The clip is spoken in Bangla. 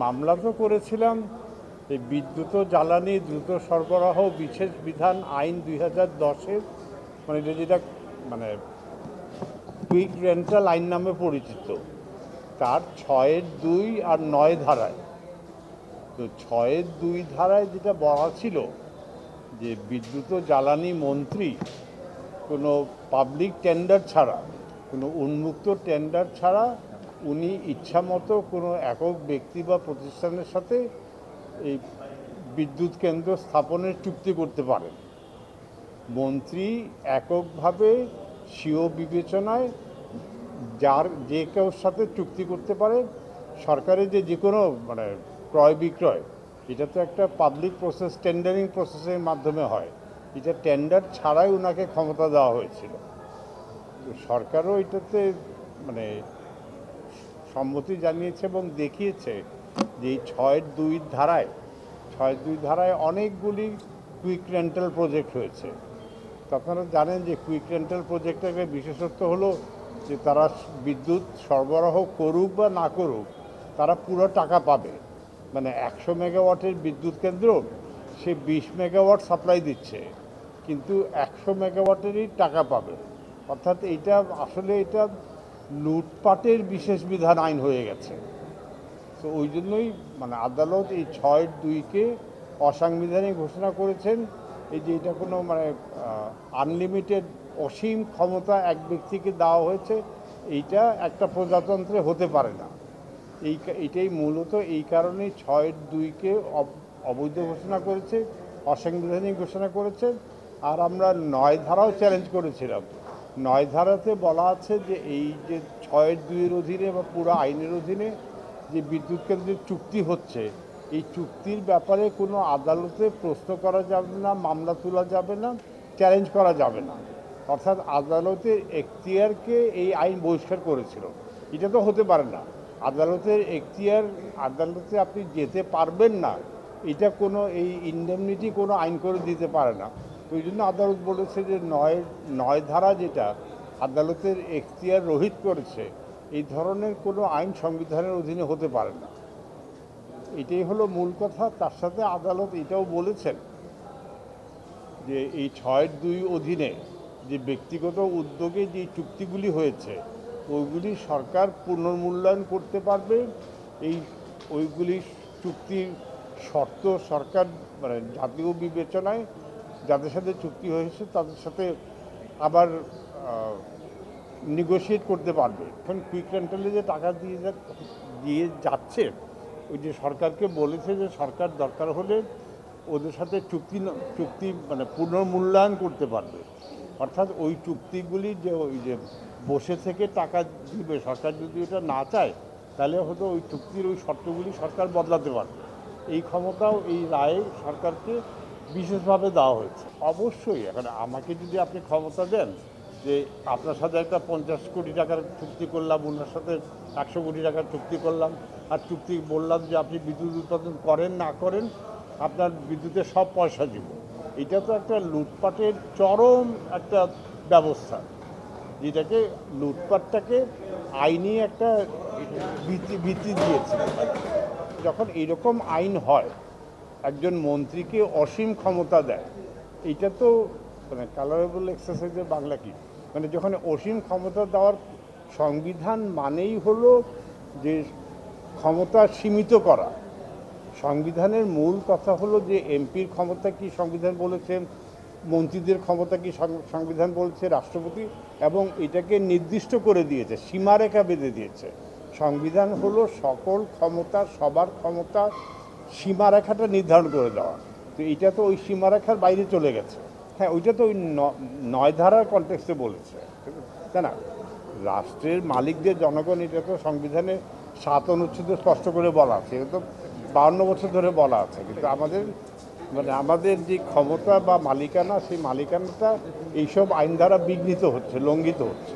মামলা তো করেছিলাম এই বিদ্যুৎ ও জ্বালানি দ্রুত সরবরাহ বিশেষ বিধান আইন 2010-এর, মানে এটা যেটা মানে কুইক রেন্টাল আইন নামে পরিচিত, তার 6-2 আর 9 ধারায়। তো 6-2 ধারায় যেটা বলা ছিল যে বিদ্যুৎ ও জ্বালানি মন্ত্রী কোনো পাবলিক টেন্ডার ছাড়া, কোনো উন্মুক্ত টেন্ডার ছাড়া উনি ইচ্ছামতো কোনো একক ব্যক্তি বা প্রতিষ্ঠানের সাথে এই বিদ্যুৎ কেন্দ্র স্থাপনের চুক্তি করতে পারেন। মন্ত্রী এককভাবে স্বীয় বিবেচনায় যে কেউ সাথে চুক্তি করতে পারে। সরকারের যে কোনো মানে ক্রয় বিক্রয়, এটা তো একটা পাবলিক প্রসেস, টেন্ডারিং প্রসেসের মাধ্যমে হয়। এটা টেন্ডার ছাড়াই ওনাকে ক্ষমতা দেওয়া হয়েছিল। সরকারও এটাতে মানে সম্মতি জানিয়েছে এবং দেখিয়েছে যে এই 6-2 ধারায় অনেকগুলি কুইক রেন্টাল প্রজেক্ট হয়েছে। আপনারা জানেন যে কুইক রেন্টাল প্রজেক্টের একটা বিশেষত্ব হলো যে তারা বিদ্যুৎ সরবরাহ করুক বা না করুক, তারা পুরো টাকা পাবে। মানে 100 মেগাওয়াটের বিদ্যুৎ কেন্দ্র সে 20 মেগাওয়াট সাপ্লাই দিচ্ছে, কিন্তু 100 মেগাওয়াটেরই টাকা পাবে। অর্থাৎ এটা লুটপাটের বিশেষ বিধান আইন হয়ে গেছে। তো ওই জন্যই মানে আদালত এই 6-2-কে অসাংবিধানিক ঘোষণা করেছেন। এই যে এটা কোনো মানে আনলিমিটেড অসীম ক্ষমতা এক ব্যক্তিকে দেওয়া হয়েছে, এইটা একটা প্রজাতন্ত্রে হতে পারে না। এইটাই মূলত এই কারণেই 6-2-কে অবৈধ ঘোষণা করেছে, অসাংবিধানিক ঘোষণা করেছে। আর আমরা 9 ধারাও চ্যালেঞ্জ করেছিলাম। 9 ধারাতে বলা আছে যে এই যে 6-2-এর অধীনে বা পুরো আইনের অধীনে যে বিদ্যুৎ কেন্দ্রের চুক্তি হচ্ছে, এই চুক্তির ব্যাপারে কোনো আদালতে প্রশ্ন করা যাবে না, মামলা তোলা যাবে না, চ্যালেঞ্জ করা যাবে না। অর্থাৎ আদালতের এখতিয়ারকে এই আইন বহিষ্কার করেছিল। এটা তো হতে পারে না। আদালতের এখতিয়ার, আদালতে আপনি যেতে পারবেন না, এটা কোনো এই ইনডেমনিটি কোনো আইন করে দিতে পারে না। তো ওই জন্য আদালত বলেছে যে 9 ধারা যেটা আদালতের এখতিয়ার রহিত করেছে, এই ধরনের কোনো আইন সংবিধানের অধীনে হতে পারে না। এটাই হলো মূল কথা। তার সাথে আদালত এটাও বলেছেন যে এই 6-2 অধীনে যে ব্যক্তিগত উদ্যোগে যে চুক্তিগুলি হয়েছে, ওইগুলি সরকার পুনর্মূল্যায়ন করতে পারবে। ওইগুলি চুক্তির শর্ত সরকার মানে জাতীয় বিবেচনায় যাদের সাথে চুক্তি হয়েছে তাদের সাথে আবার নেগোশিয়েট করতে পারবে। এখন কুইক রেন্টালে যে টাকা দিয়ে যাচ্ছে, ওই যে সরকারকে বলেছে যে সরকার দরকার হলে ওদের সাথে চুক্তি মানে পুনর্মূল্যায়ন করতে পারবে। অর্থাৎ ওই চুক্তিগুলি যে ওই যে বসে থেকে টাকা দিবে, সরকার যদি এটা না চায় তাহলে হয়তো ওই চুক্তির ওই শর্তগুলি সরকার বদলাতে পারবে। এই ক্ষমতাও এই রায়ে সরকারকে বিশেষভাবে দেওয়া হয়েছে। অবশ্যই এখন আমাকে যদি আপনি ক্ষমতা দেন যে আপনার সাথে একটা 50 কোটি টাকার চুক্তি করলাম, ওনার সাথে 100 কোটি টাকার চুক্তি করলাম, আর চুক্তি বললাম যে আপনি বিদ্যুৎ উৎপাদন করেন না করেন আপনার বিদ্যুতের সব পয়সা দিব, এটা তো একটা লুটপাটের চরম একটা ব্যবস্থা, যেটাকে লুটপাটটাকে আইনি একটা ভীতি দিয়েছে। যখন এরকম আইন হয়, একজন মন্ত্রীকে অসীম ক্ষমতা দেয়, এটা তো মানে কালারেবল এক্সারসাইজের বাংলা কি, মানে যখন অসীম ক্ষমতা দেওয়ার সংবিধান মানেই হলো যে ক্ষমতা সীমিত করা। সংবিধানের মূল কথা হলো যে এমপির ক্ষমতা কি সংবিধান বলেছেন, মন্ত্রীদের ক্ষমতা কি সংবিধান বলছে, রাষ্ট্রপতি, এবং এটাকে নির্দিষ্ট করে দিয়েছে, সীমারেখা বেঁধে দিয়েছে। সংবিধান হলো সকল ক্ষমতা, সবার ক্ষমতা, সীমারেখাটা নির্ধারণ করে দেওয়া। তো এটা তো ওই সীমারেখার বাইরে চলে গেছে। হ্যাঁ, ওইটা তো ওই 9 ধারার কনটেক্সটে বলেছে, তাই না? রাষ্ট্রের মালিকদের জনগণ, এটা তো সংবিধানে 7 অনুচ্ছেদে স্পষ্ট করে বলা আছে। এটা তো 52 বছর ধরে বলা আছে। কিন্তু আমাদের যে ক্ষমতা বা মালিকানা, সেই মালিকানাটা এইসব আইন দ্বারা বিঘ্নিত হচ্ছে, লঙ্ঘিত হচ্ছে।